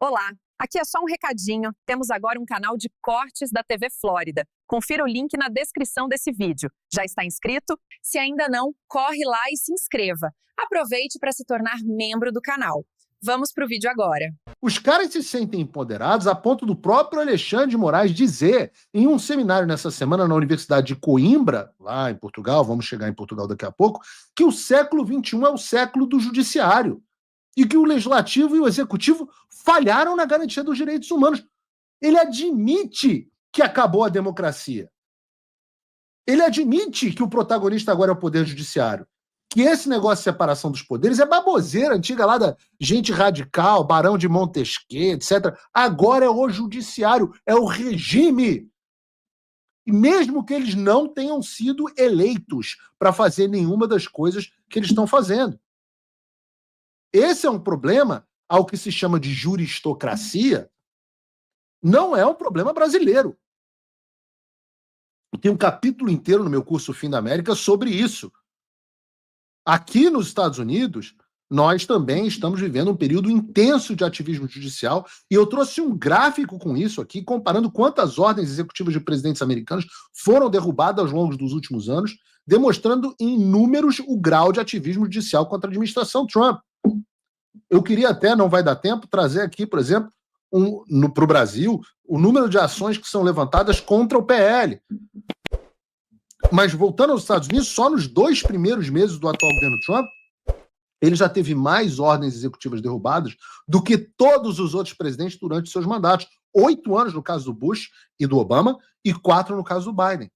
Olá, aqui é só um recadinho. Temos agora um canal de cortes da TV Flórida. Confira o link na descrição desse vídeo. Já está inscrito? Se ainda não, corre lá e se inscreva. Aproveite para se tornar membro do canal. Vamos para o vídeo agora. Os caras se sentem empoderados a ponto do próprio Alexandre de Moraes dizer, em um seminário nessa semana na Universidade de Coimbra, lá em Portugal, vamos chegar em Portugal daqui a pouco, que o século XXI é o século do judiciário e que o legislativo e o executivo falharam na garantia dos direitos humanos. Ele admite que acabou a democracia. Ele admite que o protagonista agora é o poder judiciário. Que esse negócio de separação dos poderes é baboseira antiga lá da gente radical, Barão de Montesquieu, etc. Agora é o judiciário, é o regime. E mesmo que eles não tenham sido eleitos para fazer nenhuma das coisas que eles estão fazendo. Esse é um problema ao que se chama de juristocracia, não é um problema brasileiro. Tem um capítulo inteiro no meu curso Fim da América sobre isso. Aqui nos Estados Unidos, nós também estamos vivendo um período intenso de ativismo judicial, e eu trouxe um gráfico com isso aqui, comparando quantas ordens executivas de presidentes americanos foram derrubadas ao longo dos últimos anos, demonstrando em números o grau de ativismo judicial contra a administração Trump. Eu queria até, não vai dar tempo, trazer aqui, por exemplo, para o Brasil, o número de ações que são levantadas contra o PL. Mas voltando aos Estados Unidos, só nos 2 primeiros meses do atual governo Trump, ele já teve mais ordens executivas derrubadas do que todos os outros presidentes durante seus mandatos. 8 anos no caso do Bush e do Obama e 4 no caso do Biden.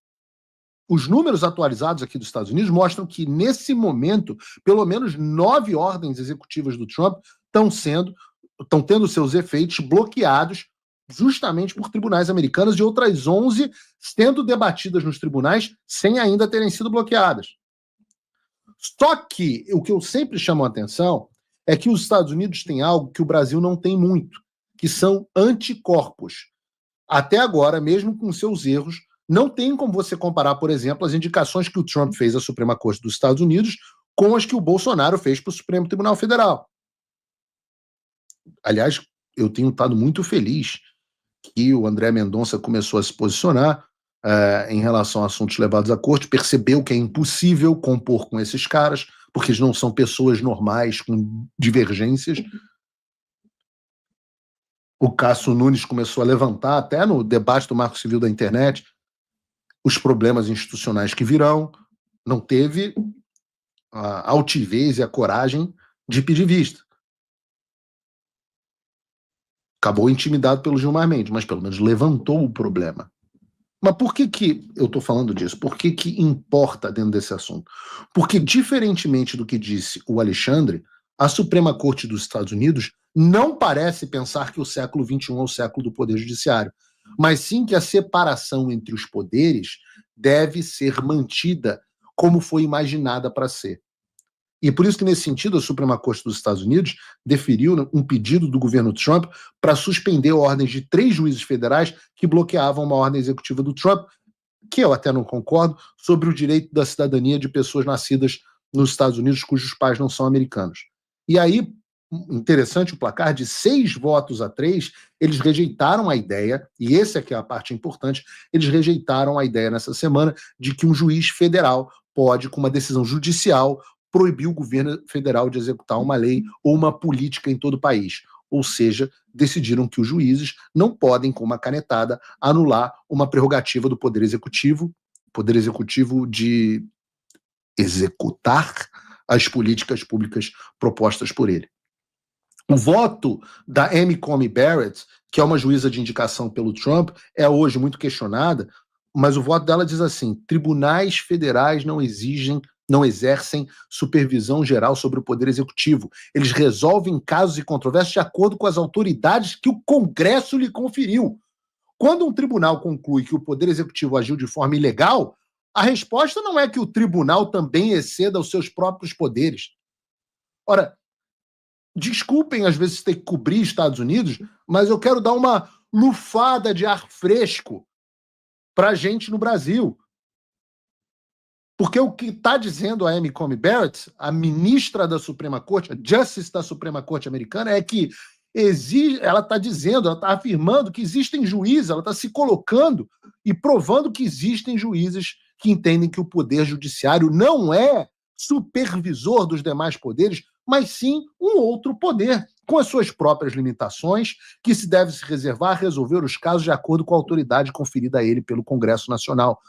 Os números atualizados aqui dos Estados Unidos mostram que, nesse momento, pelo menos 9 ordens executivas do Trump estão tendo seus efeitos bloqueados justamente por tribunais americanos, e outras 11 sendo debatidas nos tribunais sem ainda terem sido bloqueadas. Só que o que eu sempre chamo a atenção é que os Estados Unidos têm algo que o Brasil não tem muito, que são anticorpos. Até agora, mesmo com seus erros, não tem como você comparar, por exemplo, as indicações que o Trump fez à Suprema Corte dos Estados Unidos com as que o Bolsonaro fez para o Supremo Tribunal Federal. Aliás, eu tenho estado muito feliz que o André Mendonça começou a se posicionar em relação a assuntos levados à corte, percebeu que é impossível compor com esses caras, porque eles não são pessoas normais, com divergências. O Cássio Nunes começou a levantar, até no debate do Marco Civil da Internet, os problemas institucionais que virão. Não teve a altivez e a coragem de pedir vista. Acabou intimidado pelo Gilmar Mendes, mas pelo menos levantou o problema. Mas por que eu estou falando disso? Por que importa dentro desse assunto? Porque, diferentemente do que disse o Alexandre, a Suprema Corte dos Estados Unidos não parece pensar que o século XXI é o século do poder judiciário, mas sim que a separação entre os poderes deve ser mantida como foi imaginada para ser. E por isso que, nesse sentido, a Suprema Corte dos Estados Unidos deferiu um pedido do governo Trump para suspender ordens de 3 juízes federais que bloqueavam uma ordem executiva do Trump, que eu até não concordo, sobre o direito da cidadania de pessoas nascidas nos Estados Unidos cujos pais não são americanos. E aí, interessante, o placar de 6 votos a 3, eles rejeitaram a ideia, e essa é que é a parte importante, eles rejeitaram a ideia nessa semana de que um juiz federal pode, com uma decisão judicial, proibir o governo federal de executar uma lei ou uma política em todo o país. Ou seja, decidiram que os juízes não podem, com uma canetada, anular uma prerrogativa do Poder Executivo de executar as políticas públicas propostas por ele. O voto da Amy Coney Barrett, que é uma juíza de indicação pelo Trump, é hoje muito questionada, mas o voto dela diz assim: tribunais federais não exercem supervisão geral sobre o Poder Executivo. Eles resolvem casos e controvérsias de acordo com as autoridades que o Congresso lhe conferiu. Quando um tribunal conclui que o Poder Executivo agiu de forma ilegal, a resposta não é que o tribunal também exceda os seus próprios poderes. Ora, desculpem às vezes ter que cobrir Estados Unidos, mas eu quero dar uma lufada de ar fresco para a gente no Brasil. Porque o que está dizendo a Amy Coney Barrett, a ministra da Suprema Corte, a Justice da Suprema Corte americana, é que ela está dizendo, ela está afirmando que existem juízes, ela está se colocando e provando que existem juízes que entendem que o poder judiciário não é supervisor dos demais poderes, mas sim um outro poder, com as suas próprias limitações, que se deve se reservar a resolver os casos de acordo com a autoridade conferida a ele pelo Congresso Nacional.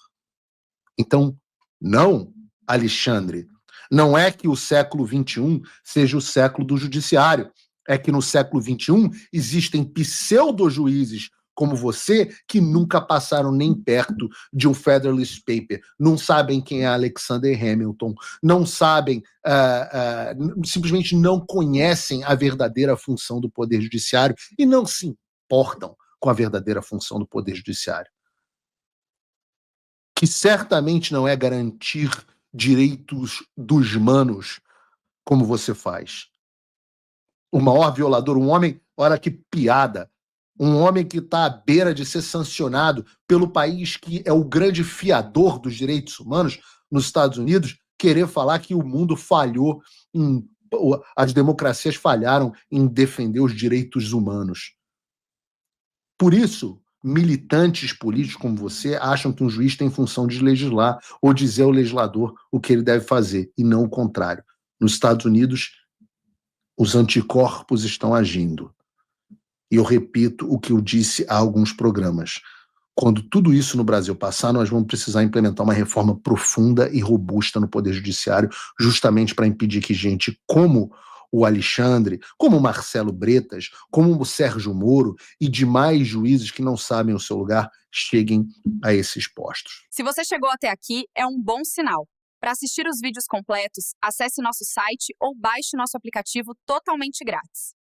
Então, não, Alexandre, não é que o século XXI seja o século do judiciário, é que no século XXI existem pseudo-juízes como você, que nunca passaram nem perto de um Federalist Paper, não sabem quem é Alexander Hamilton, não sabem, simplesmente não conhecem a verdadeira função do Poder Judiciário e não se importam com a verdadeira função do Poder Judiciário, que certamente não é garantir direitos dos humanos, como você faz. O maior violador, um homem, olha que piada, um homem que está à beira de ser sancionado pelo país que é o grande fiador dos direitos humanos, nos Estados Unidos, querer falar que o mundo falhou, as democracias falharam em defender os direitos humanos. Por isso, militantes políticos como você acham que um juiz tem função de legislar ou dizer ao legislador o que ele deve fazer, e não o contrário. Nos Estados Unidos, os anticorpos estão agindo. E eu repito o que eu disse há alguns programas. Quando tudo isso no Brasil passar, nós vamos precisar implementar uma reforma profunda e robusta no Poder Judiciário, justamente para impedir que gente como o Alexandre, como o Marcelo Bretas, como o Sérgio Moro e demais juízes que não sabem o seu lugar cheguem a esses postos. Se você chegou até aqui, é um bom sinal. Para assistir os vídeos completos, acesse nosso site ou baixe nosso aplicativo totalmente grátis.